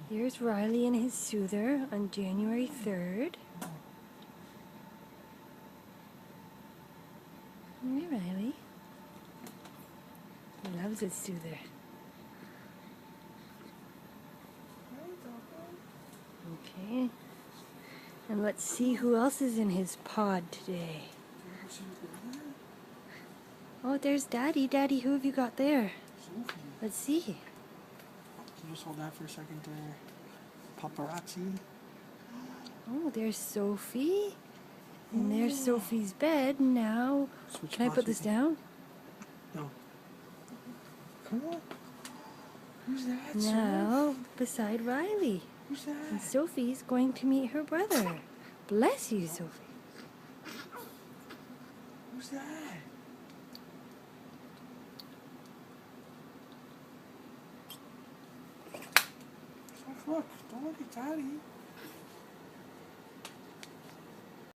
Here's Riley and his soother on January 3rd. Hey, Riley. He loves his soother. Okay. And let's see who else is in his pod today. Oh, there's Daddy. Daddy, who have you got there? Sophie. Let's see. Can you just hold that for a second there? Paparazzi. Oh, there's Sophie. And there's Sophie's bed. Now, Switch can I put this down? No. Come on. Who's that? Now, beside Riley. Who's And that? Sophie's going to meet her brother. Bless you, Sophie. Who's that? Look, don't look at Daddy.